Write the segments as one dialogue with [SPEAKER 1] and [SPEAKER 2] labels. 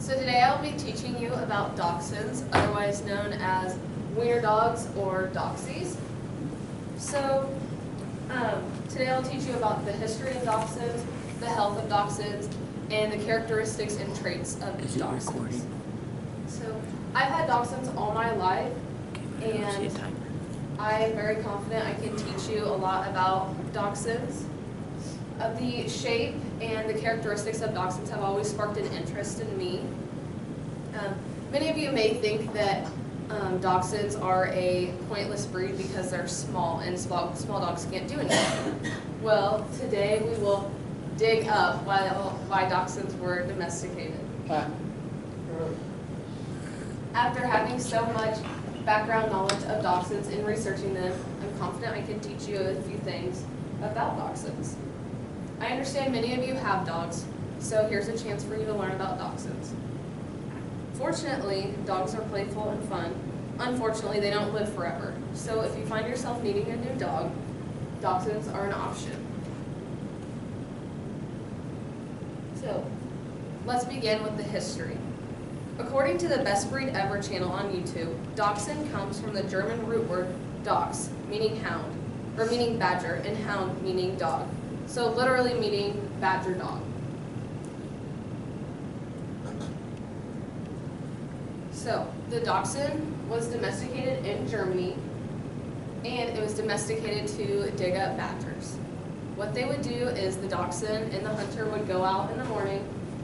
[SPEAKER 1] So today I'll be teaching you about dachshunds, otherwise known as wiener dogs or doxies. So today I'll teach you about the history of dachshunds, the health of dachshunds, and the characteristics and traits of each dachshund. So I've had dachshunds all my life, and I'm very confident I can teach you a lot about dachshunds. The shape and the characteristics of dachshunds have always sparked an interest in me. Many of you may think that dachshunds are a pointless breed because they're small and small dogs can't do anything. Well, today we will dig up why dachshunds were domesticated. After having so much background knowledge of dachshunds and researching them, I'm confident I can teach you a few things about dachshunds. I understand many of you have dogs, so here's a chance for you to learn about dachshunds. Fortunately, dogs are playful and fun. Unfortunately, they don't live forever. So if you find yourself needing a new dog, dachshunds are an option. So let's begin with the history. According to the Best Breed Ever channel on YouTube, dachshund comes from the German root word dachs, meaning hound, or meaning badger, and hound meaning dog. So literally meaning badger dog. So the dachshund was domesticated in Germany, and it was domesticated to dig up badgers. What they would do is the dachshund and the hunter would go out in the morning,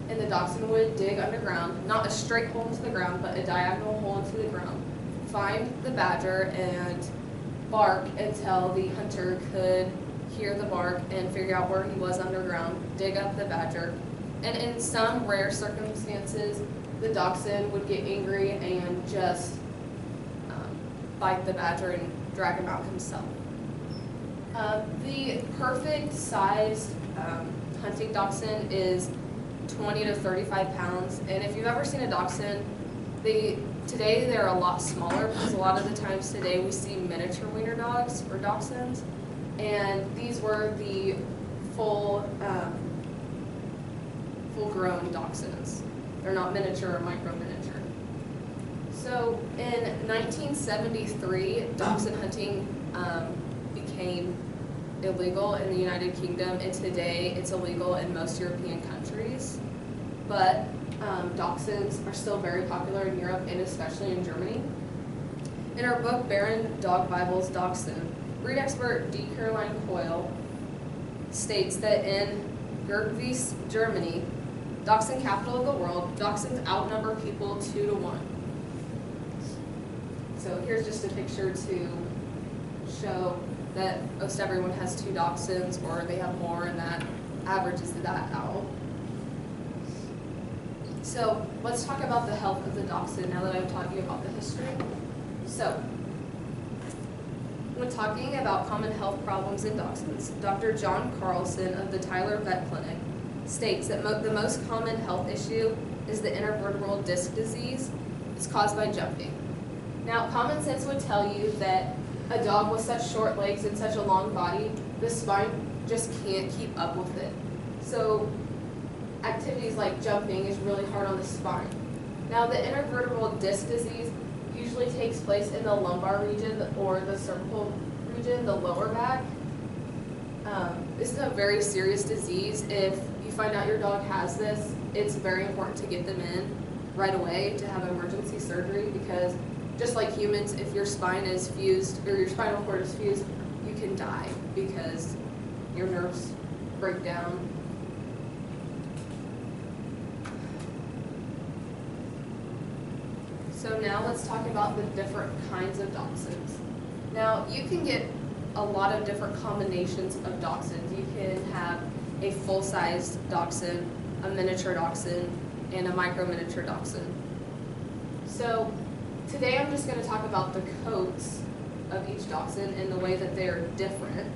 [SPEAKER 1] and the dachshund would dig underground, not a straight hole into the ground, but a diagonal hole into the ground, find the badger and bark until the hunter could hear the bark and figure out where he was underground, dig up the badger, and in some rare circumstances, the dachshund would get angry and just bite the badger and drag him out himself. The perfect sized hunting dachshund is 20 to 35 pounds, and if you've ever seen a dachshund, today they're a lot smaller because a lot of the times today we see miniature wiener dogs or dachshunds, and these were the full-grown dachshunds. They're not miniature or micro-miniature. So in 1973, dachshund hunting became illegal in the United Kingdom, and today it's illegal in most European countries. But dachshunds are still very popular in Europe and especially in Germany. In her book, Barren Dog Bible's Dachshund, breed expert D. Caroline Coyle states that in Gurgwies, Germany, dachshund capital of the world, dachshunds outnumber people 2 to 1. So here's just a picture to show that most everyone has 2 dachshunds, or they have more, and that averages that out. So let's talk about the health of the dachshund now that I've taught you about the history. So when talking about common health problems in dachshunds, Dr. John Carlson of the Tyler Vet Clinic states that the most common health issue is the intervertebral disc disease. It's caused by jumping. Now, common sense would tell you that a dog with such short legs and such a long body, the spine just can't keep up with it. So activities like jumping is really hard on the spine. Now, the intervertebral disc disease usually takes place in the lumbar region or the cervical region, the lower back. This is a very serious disease. If you find out your dog has this, it's very important to get them in right away to have emergency surgery, because just like humans, if your spine is fused or your spinal cord is fused, you can die because your nerves break down. So now let's talk about the different kinds of dachshunds. Now, you can get a lot of different combinations of dachshunds. You can have a full-sized dachshund, a miniature dachshund, and a micro-miniature dachshund. So today I'm just going to talk about the coats of each dachshund and the way that they're different.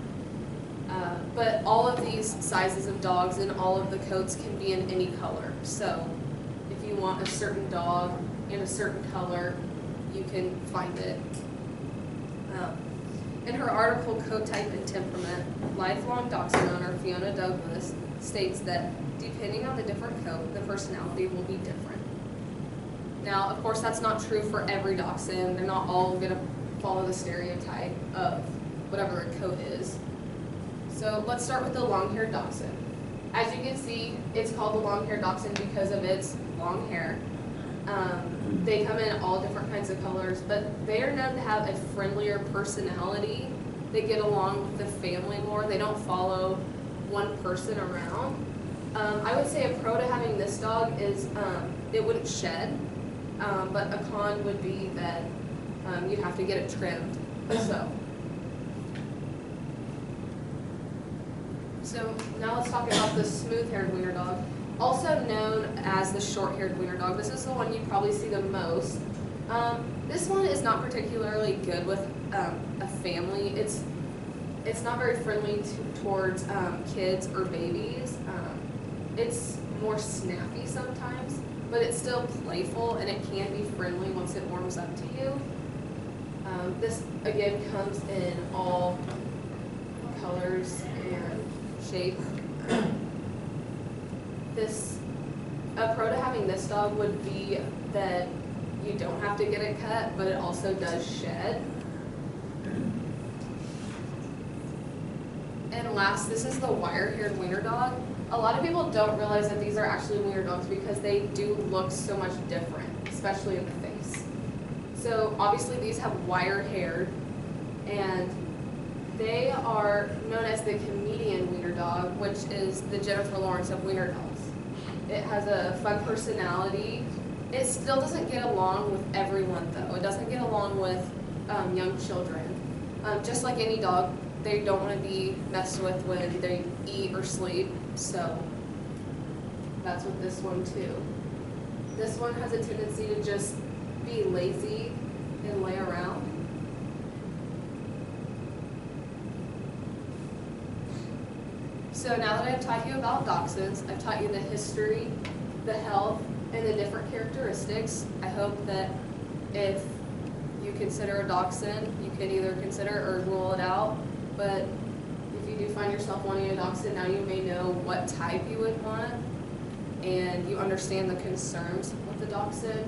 [SPEAKER 1] But all of these sizes of dogs and all of the coats can be in any color. So if you want a certain dog in a certain color, you can find it. In her article, Coat Type and Temperament, lifelong dachshund owner Fiona Douglas states that depending on the different coat, the personality will be different. Now, of course, that's not true for every dachshund. They're not all going to follow the stereotype of whatever their coat is. So let's start with the long-haired dachshund. As you can see, it's called the long-haired dachshund because of its long hair. They come in all different kinds of colors, but they are known to have a friendlier personality. They get along with the family more. They don't follow one person around. I would say a pro to having this dog is it wouldn't shed, but a con would be that you'd have to get it trimmed. So now let's talk about the smooth-haired wiener dog, also known as the short-haired wiener dog. This is the one you probably see the most. This one is not particularly good with a family. It's not very friendly towards kids or babies. It's more snappy sometimes, but it's still playful and it can be friendly once it warms up to you. This again comes in all colors and shapes. A pro to having this dog would be that you don't have to get it cut, but it also does shed. And last, this is the wire-haired wiener dog. A lot of people don't realize that these are actually wiener dogs because they do look so much different, especially in the face. So obviously these have wire hair, and they are known as the comedian wiener dog, which is the Jennifer Lawrence of wiener dogs. It has a fun personality. It still doesn't get along with everyone though. It doesn't get along with young children. Just like any dog, they don't want to be messed with when they eat or sleep, so that's with this one too. This one has a tendency to just be lazy and lay around. So now that I've taught you about dachshunds, I've taught you the history, the health, and the different characteristics. I hope that if you consider a dachshund, you can either consider or rule it out. But if you do find yourself wanting a dachshund, now you may know what type you would want, and you understand the concerns with the dachshund,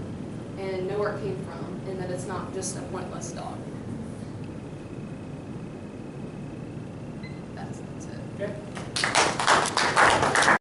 [SPEAKER 1] and know where it came from, and that it's not just a pointless dog.